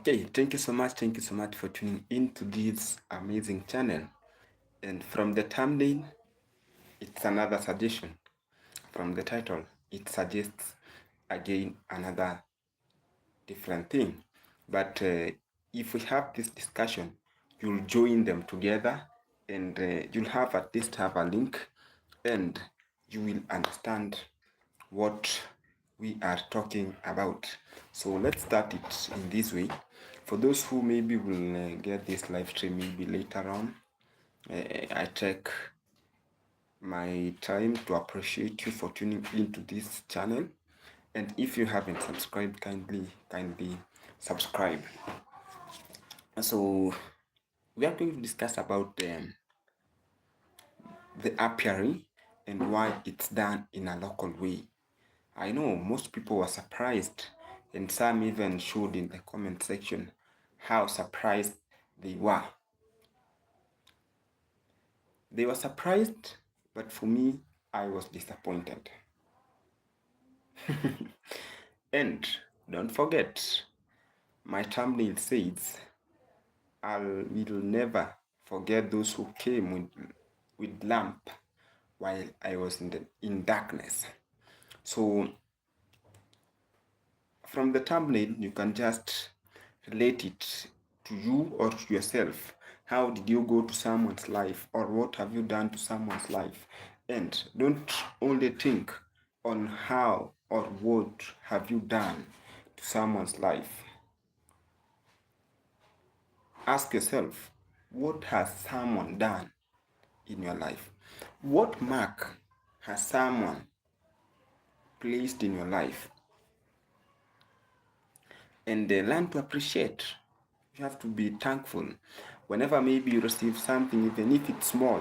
Okay, thank you so much. Thank you so much for tuning in to this amazing channel. And from the thumbnail, it's another suggestion. From the title, it suggests again another different thing. But if we have this discussion, you'll join them together and you'll have at least have a link and you will understand what we are talking about. So let's start it in this way. For those who maybe will get this live stream maybe later on, I take my time to appreciate you for tuning into this channel. And if you haven't subscribed, kindly subscribe. So we are going to discuss about the apiary and why it's done in a local way. I know most people were surprised, and some even showed in the comment section how surprised they were. They were surprised, but for me, I was disappointed. And don't forget, my thumbnail says, I will never forget those who came with lamp while I was in darkness. So from the thumbnail, you can just relate it to you or to yourself. How did you go to someone's life, or what have you done to someone's life? And don't only think on how or what have you done to someone's life. Ask yourself, what has someone done in your life? What mark has someone placed in your life? And learn to appreciate. You have to be thankful. Whenever maybe you receive something, even if it's small,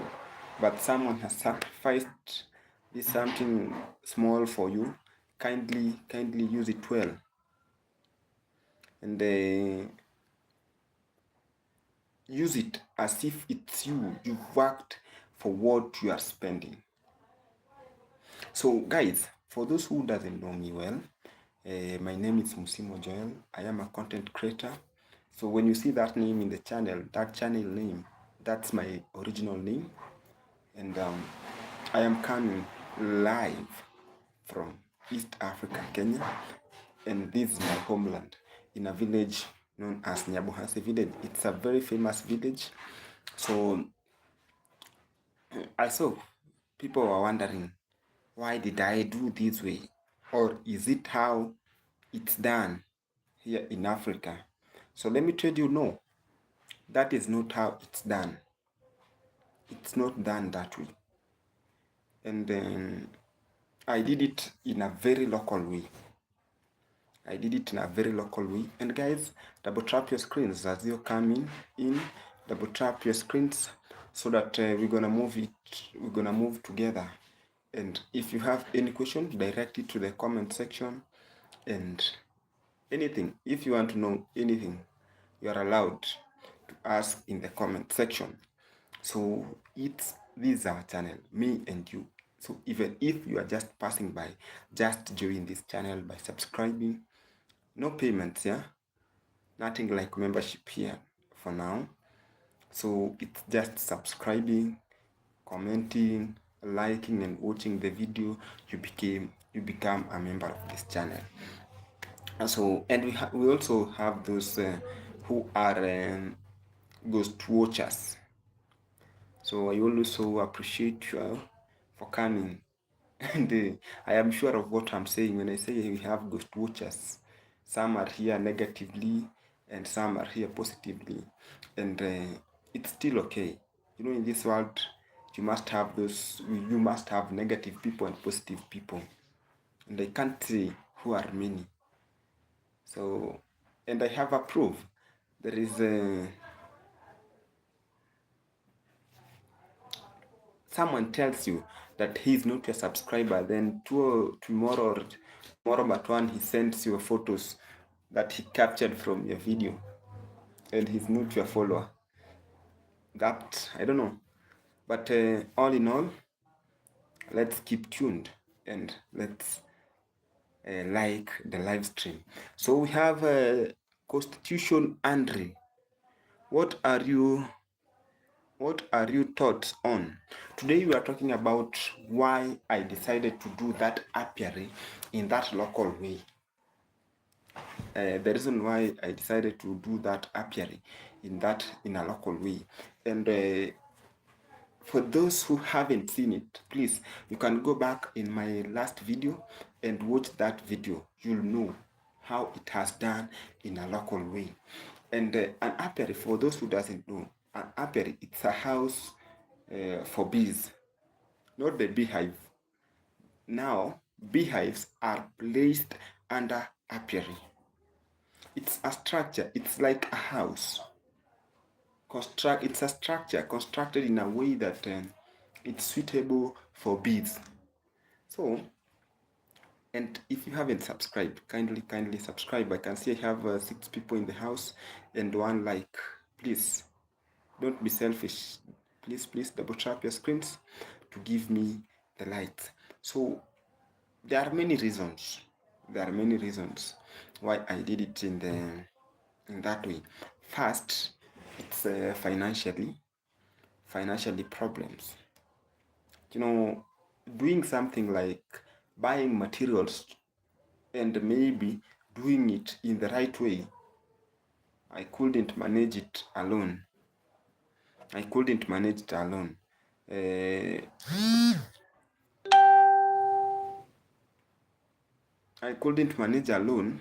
but someone has sacrificed this something small for you, kindly use it well. And use it as if it's you. You've worked for what you are spending. So guys, for those who doesn't know me well, my name is Musimo Joel. I am a content creator. So when you see that name in the channel, that channel name, that's my original name. And I am coming live from East Africa, Kenya. And this is my homeland in a village known as Nyabuhase village. It's a very famous village. So I saw people were wondering, why did I do this way? Or is it how it's done here in Africa? So let me tell you, no, that is not how it's done. It's not done that way. And then I did it in a very local way. I did it in a very local way. And guys, double tap your screens as you come in. Double tap your screens so that we're gonna move it. We're gonna move together. And if you have any question, direct it to the comment section. And anything, if you want to know anything, you are allowed to ask in the comment section. So this is our channel, me and you. So even if you are just passing by, just join this channel by subscribing. No payments, yeah, nothing like membership here for now. So it's just subscribing, commenting, liking, and watching the video. You become a member of this channel. So, and we also have those who are ghost watchers. So I also appreciate you for coming. And I am sure of what I'm saying when I say we have ghost watchers. Some are here negatively and some are here positively. And it's still okay. You know, in this world, you must have negative people and positive people. And I can't say who are many. So, and I have a proof. There is someone tells you that he is not your subscriber, then tomorrow but one he sends you photos that he captured from your video, and he's not your follower. That I don't know, but all in all, let's keep tuned and let's like the live stream. So we have Constitution Andre, what are you thoughts on? Today we are talking about why I decided to do that apiary in that local way. The reason why I decided to do that apiary in a local way. And for those who haven't seen it, please, you can go back in my last video and watch that video. You'll know how it has done in a local way. And an apiary, for those who doesn't know, an apiary, it's a house for bees, not the beehive. Now, beehives are placed under apiary. It's a structure, it's like a house. It's a structure constructed in a way that it's suitable for bees. So, and if you haven't subscribed, kindly subscribe. I can see I have 6 people in the house and 1 like. Please, don't be selfish. Please double tap your screens to give me the likes. So, there are many reasons. Why I did it in that way. First, it's financially problems. Doing something like buying materials and maybe doing it in the right way, I couldn't manage it alone. Uh, I couldn't manage alone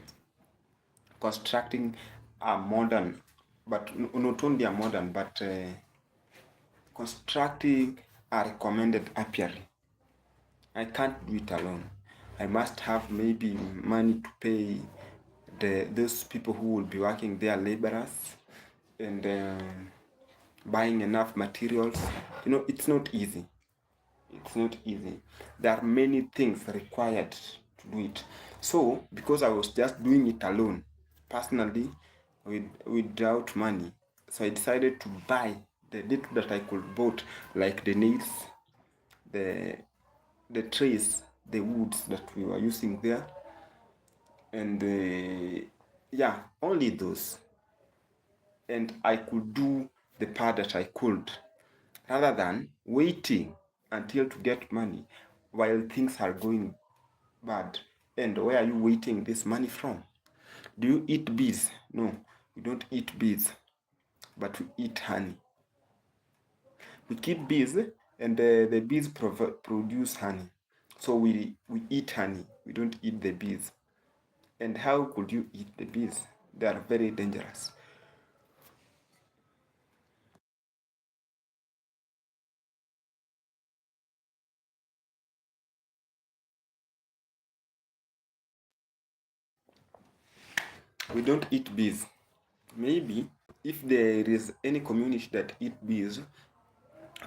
constructing a modern, but not only a modern, but constructing a recommended apiary. I can't do it alone. I must have maybe money to pay those people who will be working there, laborers, and buying enough materials. It's not easy. There are many things required to do it. So, because I was just doing it alone, personally, without money, so I decided to buy the little that I could bought, like the nails, the trays, the woods that we were using there, and yeah, only those. And I could do the part that I could, rather than waiting until to get money while things are going bad. And where are you waiting this money from? Do you eat bees? No, we don't eat bees, but we eat honey. We keep bees, and the bees produce honey. So we eat honey. We don't eat the bees. And how could you eat the bees? They are very dangerous. We don't eat bees. Maybe if there is any community that eat bees,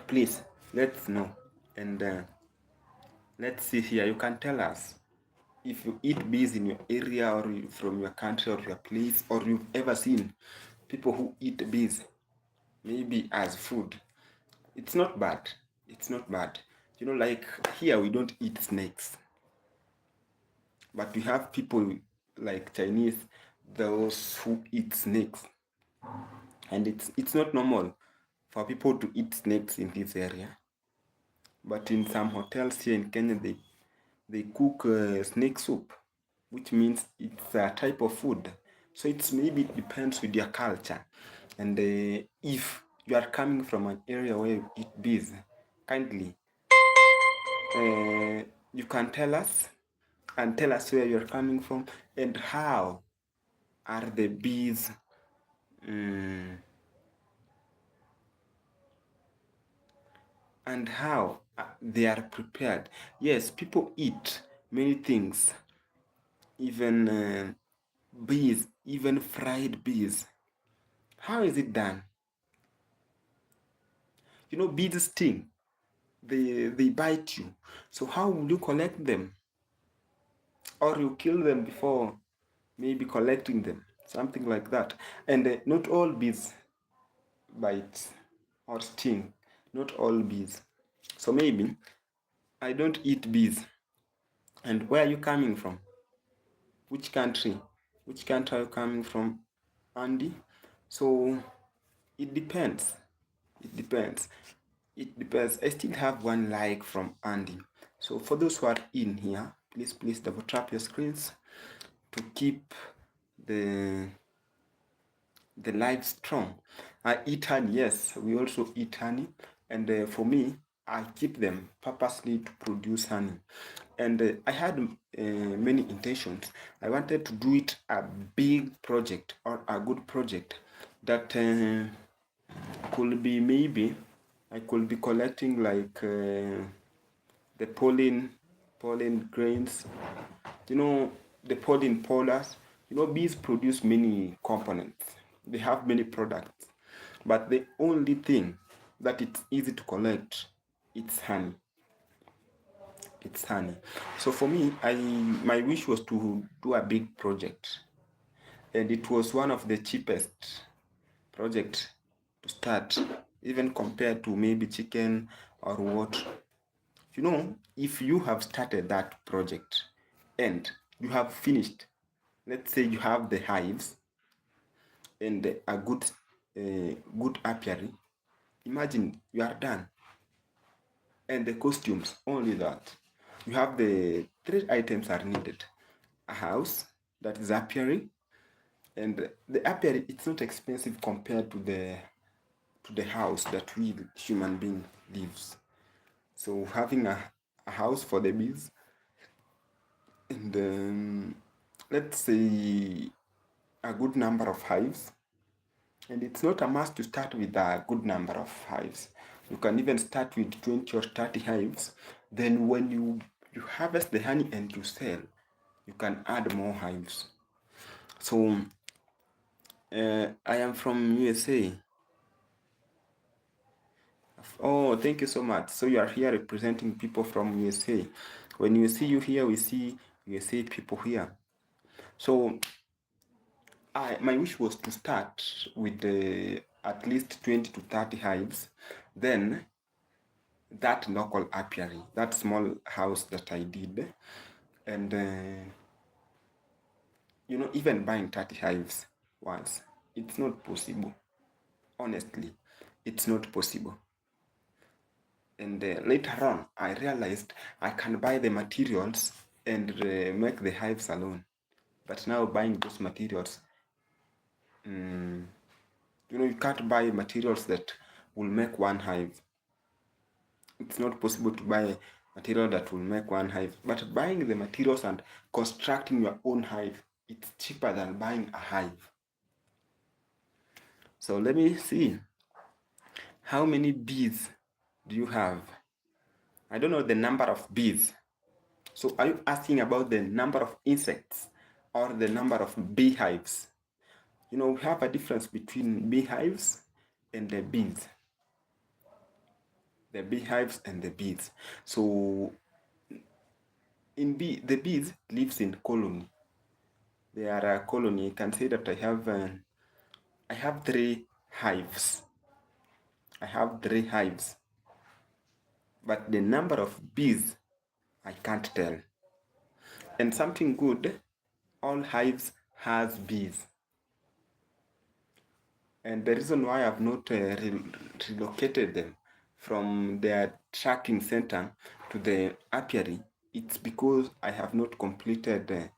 please let's know. And let's see here. You can tell us if you eat bees in your area, or from your country or your place, or you've ever seen people who eat bees, maybe as food. It's not bad. Like here we don't eat snakes, but we have people like Chinese, those who eat snakes, and it's not normal for people to eat snakes in this area. But in some hotels here in Kenya, they cook snake soup, which means it's a type of food. So it's maybe it depends with your culture. And if you are coming from an area where you eat bees, kindly you can tell us, and tell us where you're coming from and how are the bees and how they are prepared. Yes, people eat many things, even bees, even fried bees. How is it done? Bees sting. They bite you. So how will you collect them? Or you kill them before maybe collecting them, something like that. And not all bees bite or sting. Not all bees. So maybe I don't eat bees. And where are you coming from? Which country? Which country are you coming from? Andy. So it depends. It depends. It depends. I still have one like from Andy. So for those who are in here, please double tap your screens to keep the live strong. I eat honey. Yes, we also eat honey, and for me, I keep them purposely to produce honey. And I had many intentions. I wanted to do it a big project or a good project that could be, maybe I could be collecting like the pollen grains, the pollen pollers. Bees produce many components. They have many products, but the only thing that it's easy to collect, it's honey. It's honey. So for me, my wish was to do a big project, and it was one of the cheapest project to start, even compared to maybe chicken or what. If you have started that project and you have finished, let's say you have the hives and a good apiary, imagine you are done. And the costumes, only that. You have the 3 items are needed: a house that is apiary, and the apiary, it's not expensive compared to the house that we human being lives. So having a house for the bees, and let's say a good number of hives. And it's not a must to start with a good number of hives. You can even start with 20 or 30 hives. Then when you harvest the honey and you sell, you can add more hives. So I am from USA. Oh, thank you so much. So you are here representing people from USA. When we see you here, we see USA people here. So my wish was to start with at least 20 to 30 hives. Then that local apiary, that small house that I did, and even buying 30 hives once, it's not possible. Honestly, it's not possible. And later on, I realized I can buy the materials and make the hives alone. But now buying those materials, you can't buy materials that will make one hive. It's not possible to buy material that will make one hive. But buying the materials and constructing your own hive, it's cheaper than buying a hive. So let me see. How many bees do you have? I don't know the number of bees. So are you asking about the number of insects or the number of beehives? We have a difference between beehives and the bees. The beehives and the bees. So the bees lives in colony. They are a colony. I can say that I have 3 hives. I have 3 hives. But the number of bees, I can't tell. And something good, all hives has bees. And the reason why I've not relocated them from their tracking center to the apiary, it's because I have not completed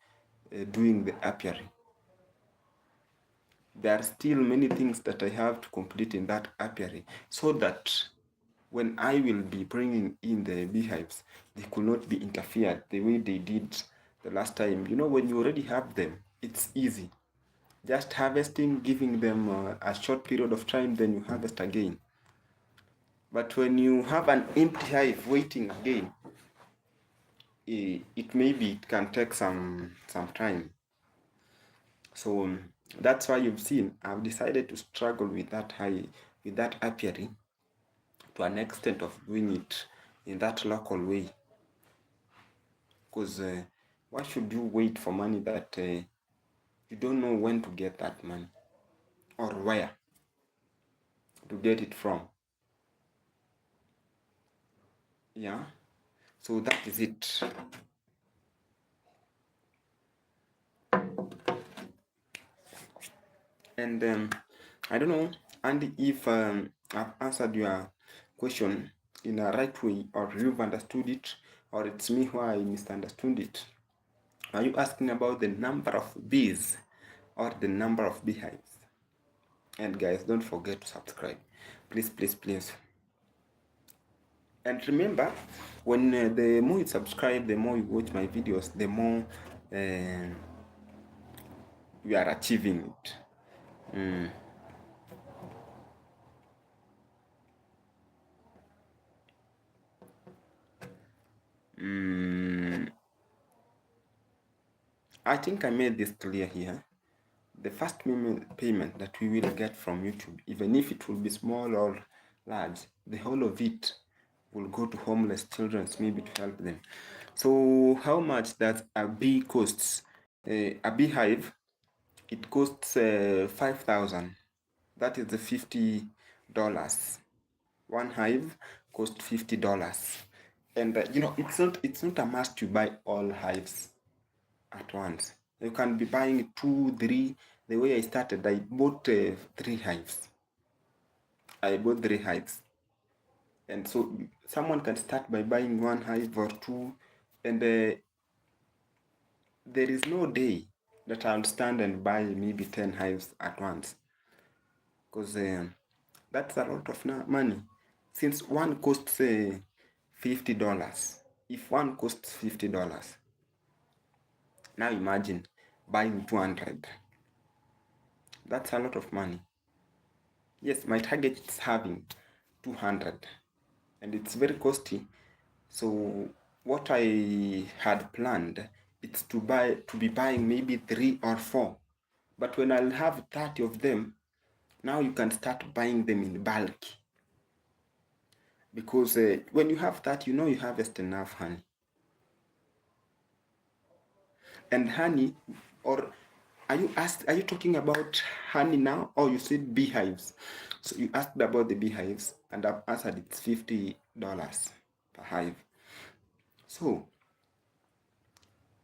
doing the apiary. There are still many things that I have to complete in that apiary, so that when I will be bringing in the beehives, they could not be interfered the way they did the last time. When you already have them, it's easy. Just harvesting, giving them a short period of time, then you harvest again. But when you have an empty hive waiting again, it can take some time. So that's why you've seen I've decided to struggle with that apiary to an extent of doing it in that local way. Because why should you wait for money that you don't know when to get that money or where to get it from? Yeah, so that is it. And I don't know, and if I've answered your question in a right way, or you've understood it, or it's me who I misunderstood it. Are you asking about the number of bees or the number of beehives? And guys, don't forget to subscribe, please, please, please. And remember, when the more you subscribe, the more you watch my videos, the more we are achieving it. I think I made this clear here. The first payment that we will get from YouTube, even if it will be small or large, the whole of it will go to homeless children, maybe to help them. So how much does a bee costs? A beehive, it costs 5,000. That is the $50. One hive costs $50. And it's not a must to buy all hives at once. You can be buying 2, 3. The way I started, I bought 3 hives. And so someone can start by buying 1 hive or 2, and there is no day that I'll stand and buy maybe 10 hives at once, because that's a lot of money. Since one costs $50, if one costs $50, now imagine buying 200. That's a lot of money. Yes, my target is having 200, and it's very costly. So what I had planned, it's to be buying maybe 3 or 4. But when I'll have 30 of them, now you can start buying them in bulk. Because when you have 30, you harvest enough honey. And honey, or are you talking about honey now, or you said beehives? So you asked about the beehives, and I've answered it's $50 per hive. So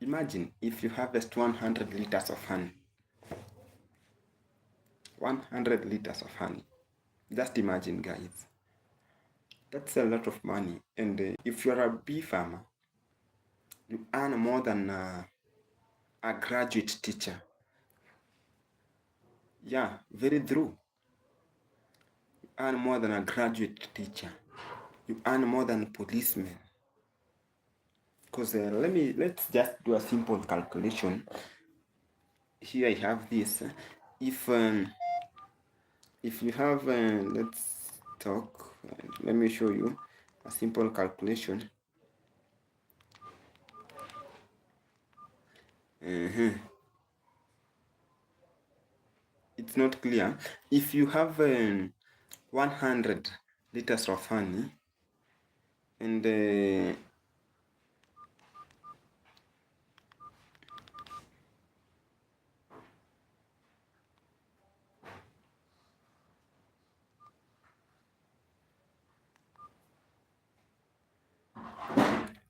imagine if you harvest 100 liters of honey. 100 liters of honey. Just imagine, guys. That's a lot of money. And if you're a bee farmer, you earn more than a graduate teacher. Yeah, very true. You earn more than a graduate teacher. You earn more than a policeman. Because let's just do a simple calculation. Here I have this. If you have, let's talk. Let me show you a simple calculation. It's not clear. If you have 100 liters of honey, and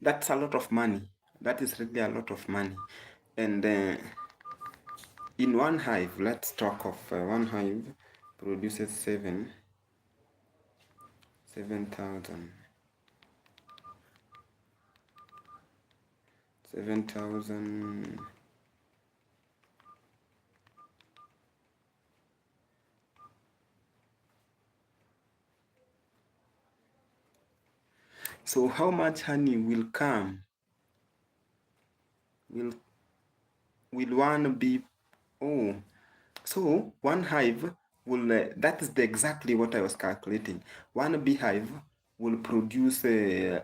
that's a lot of money. That is really a lot of money. And in one hive, let's talk of one hive produces 7,000. So how much honey will come? Will one be? Oh, so one hive will. That is exactly what I was calculating. One beehive will produce a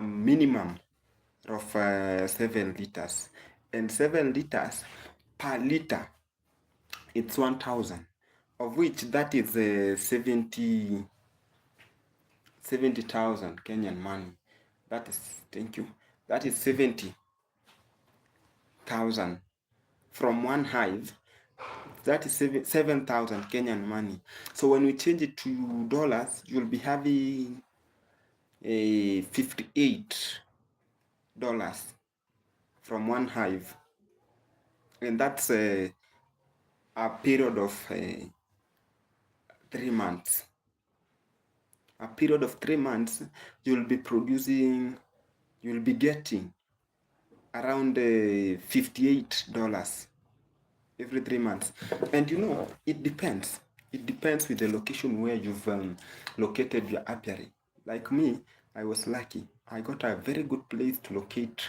minimum of 7 liters, and 7 liters per liter, it's 1,000, of which that is 70,000 Kenyan money. That is, thank you, that is 70,000 from one hive. That is 7,000 Kenyan money. So when we change it to dollars, you'll be having a $58 from one hive, and that's a period of 3 months. A period of 3 months, you'll be getting around $58 every 3 months. And it depends. It depends with the location where you've located your apiary. Like me, I was lucky. I got a very good place to locate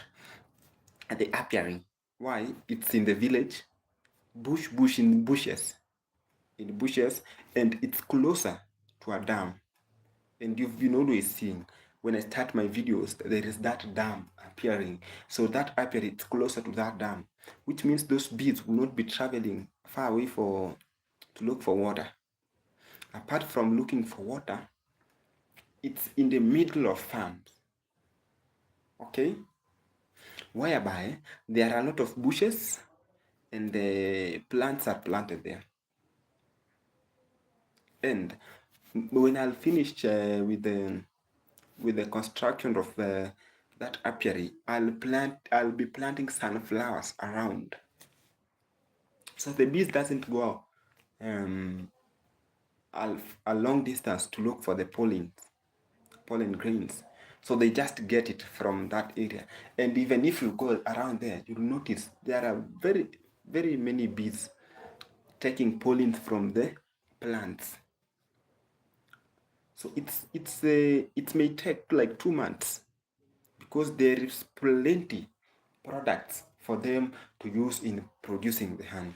the apiary. Why? It's in the village, in bushes, and it's closer to a dam. And you've been always seeing when I start my videos, there is that dam appearing. So that apiary, it's closer to that dam, which means those bees will not be traveling far away to look for water. Apart from looking for water, it's in the middle of farms, okay? Whereby there are a lot of bushes and the plants are planted there. And when I'll finish with the construction of that apiary, I'll be planting sunflowers around, so the bees doesn't go a long distance to look for the pollen grains. So they just get it from that area. And even if you go around there, you'll notice there are very, very many bees taking pollen from the plants. So it may take like 2 months, because there is plenty products for them to use in producing the honey.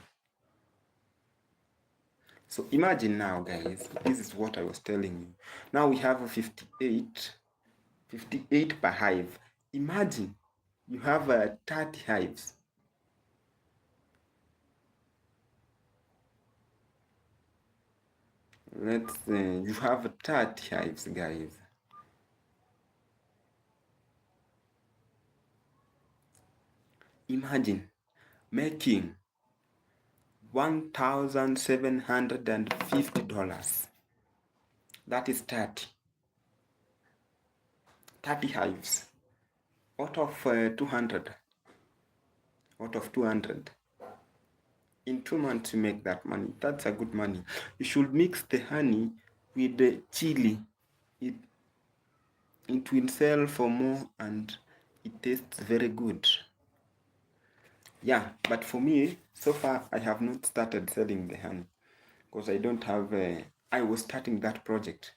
So imagine now, guys, this is what I was telling you. Now we have 58 per hive. Imagine you have 30 hives. You have 30 hives, guys. Imagine making $1,750. That is 30 hives out of 200. Out of 200. In 2 months you make that money. That's a good money. You should mix the honey with the chili. It will sell for more and it tastes very good. Yeah, but for me, so far I have not started selling the honey, because I don't have I was starting that project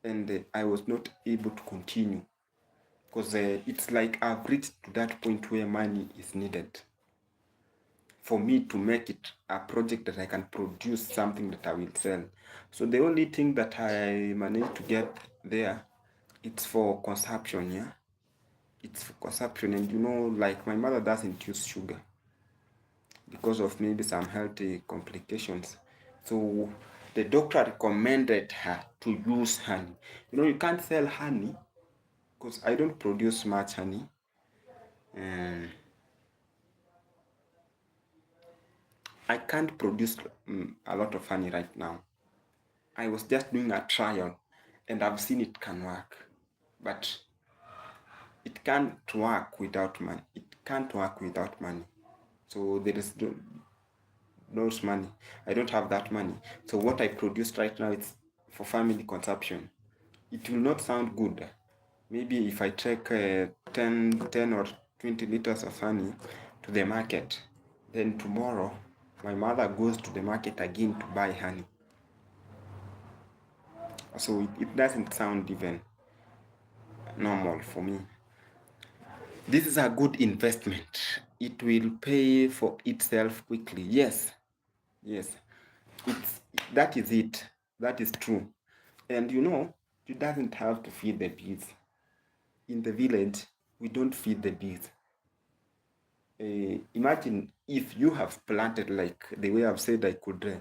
and I was not able to continue, because it's like I've reached to that point where money is needed for me to make it a project that I can produce something that I will sell. So the only thing that I managed to get there, it's for consumption. Yeah, it's for consumption. And like my mother doesn't use sugar because of maybe some healthy complications. So the doctor recommended her to use honey. You can't sell honey because I don't produce much honey. I can't produce a lot of honey right now. I was just doing a trial and I've seen it can work. But it can't work without money. It can't work without money. So there is no money. I don't have that money. So what I produced right now, it's for family consumption. It will not sound good. Maybe if I take 10 or 20 liters of honey to the market, then tomorrow my mother goes to the market again to buy honey. So it doesn't sound even normal for me. This is a good investment. It will pay for itself quickly. Yes. That is it. That is true. And you doesn't have to feed the bees. In the village, we don't feed the bees. Imagine if you have planted, like the way I've said I could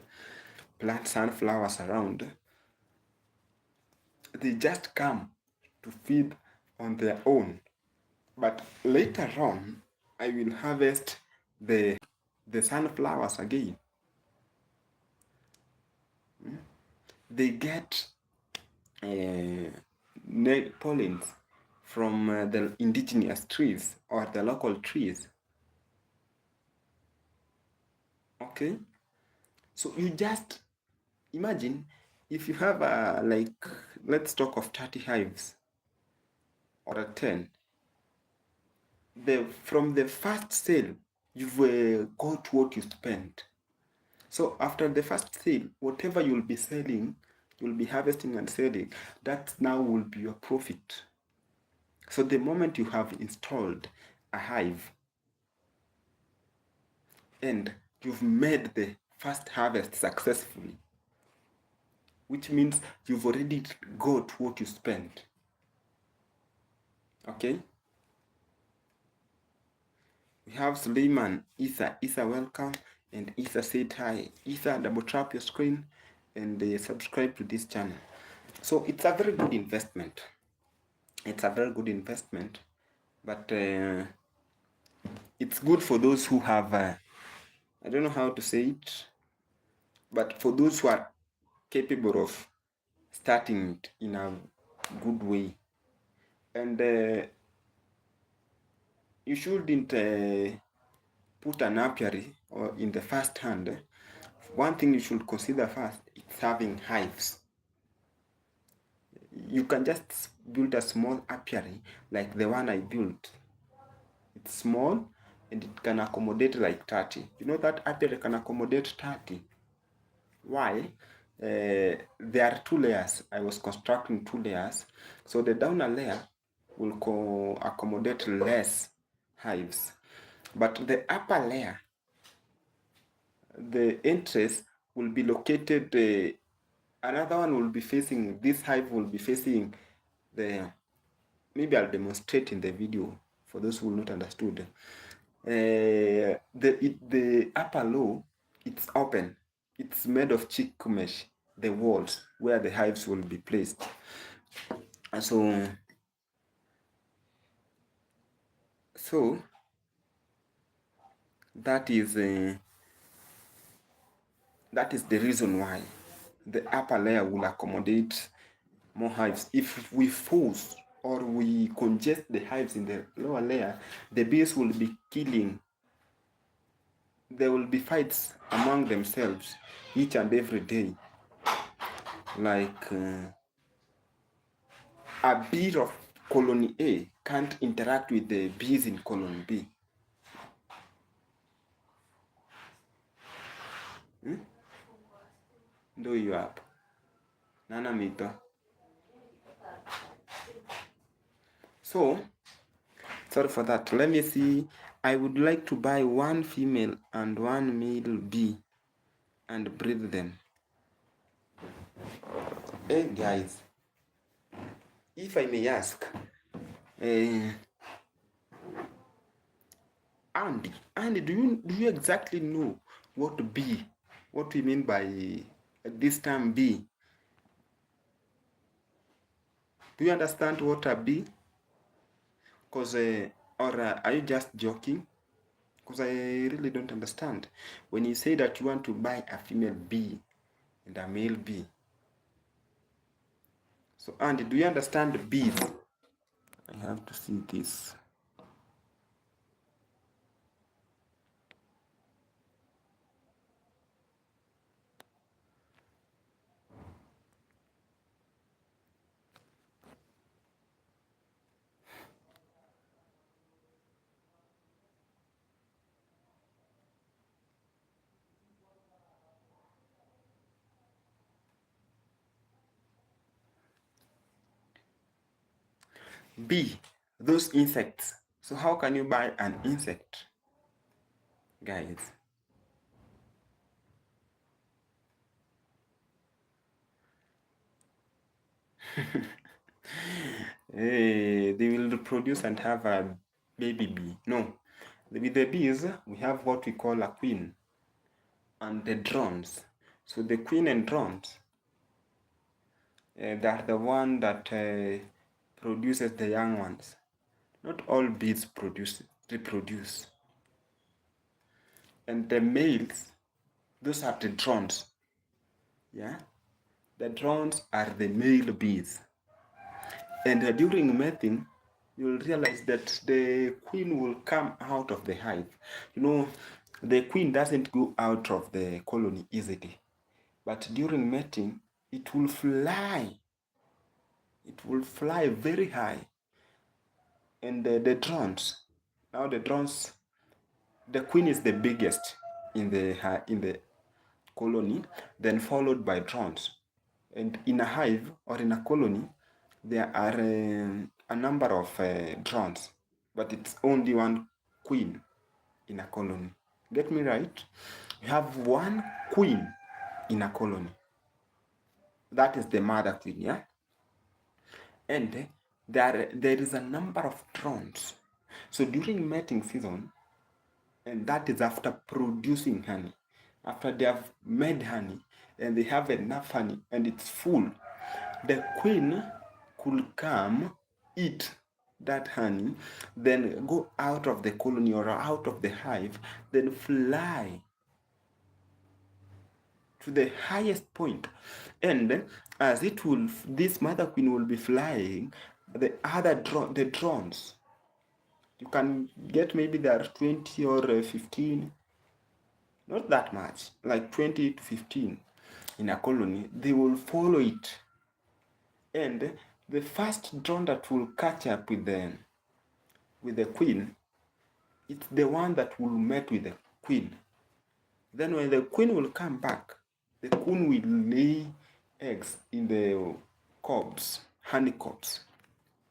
plant sunflowers around. They just come to feed on their own. But later on, I will harvest the sunflowers again. They get pollens from the indigenous trees or the local trees. Okay? So you just imagine if you have like, let's talk of 30 hives or 10. From the first sale, you've got what you spent. So after the first sale, whatever you'll be selling, you'll be harvesting and selling, that now will be your profit. So the moment you have installed a hive and you've made the first harvest successfully, which means you've already got what you spent. Okay? We have Suleiman, Isa. Isa, welcome. And Isa said hi. Isa, double tap your screen and subscribe to this channel. So it's a very good investment. It's a very good investment, but it's good for those who have, I don't know how to say it, but for those who are capable of starting it in a good way. And you shouldn't put an apiary or in the first hand. One thing you should consider first is having hives. You can just build a small apiary like the one I built. It's small and it can accommodate like 30. You know that apiary can accommodate 30. Why? There are 2 layers. I was constructing 2 layers. So the downer layer will accommodate less hives. But the upper layer, the entrance will be located, another one will be facing, this hive will be facing the, maybe I'll demonstrate in the video for those who will not understood. The upper low, it's open. It's made of chick mesh, the walls where the hives will be placed. And so that is the reason why the upper layer will accommodate more hives. If we force or we congest the hives in the lower layer, the bees will be killing. There will be fights among themselves each and every day. Like a bee of colony A can't interact with the bees in colony B. Ndo hiyo hapo. Nana mito. So, sorry for that. Let me see. I would like to buy 1 female and 1 male bee and breed them. Hey guys, if I may ask, Andy, do you exactly know what we mean by this term bee? Do you understand what a bee? Because or are you just joking? Because I really don't understand. When you say that you want to buy a female bee and a male bee. So Andy, do you understand bees? I have to see this. Bee, those insects. So how can you buy an insect, guys? They will reproduce and have a baby bee. No, with the bees, we have what we call a queen and the drones. So the queen and drones, they're the one that produces the young ones. Not all bees reproduce. And the males, those are the drones. Yeah, the drones are the male bees. And during mating, you'll realize that the queen will come out of the hive. You know, the queen doesn't go out of the colony easily, but during mating, it will fly. It will fly very high. And the drones, now the drones, the queen is the biggest in the colony, then followed by drones. And in a hive or in a colony, there are a number of drones, but it's only one queen in a colony. Get me right? You have one queen in a colony. That is the mother queen, yeah? And there is a number of drones. So during mating season, and that is after producing honey, after they have made honey and they have enough honey and it's full, the queen could come eat that honey, then go out of the colony or out of the hive, then fly to the highest point. And as it will, this mother queen will be flying, the drones, you can get maybe there are 20 or 15, not that much, like 20 to 15 in a colony, they will follow it. And the first drone that will catch up with the queen, it's the one that will mate with the queen. Then when the queen will come back, the queen will lay eggs in the cobs, honey cobs.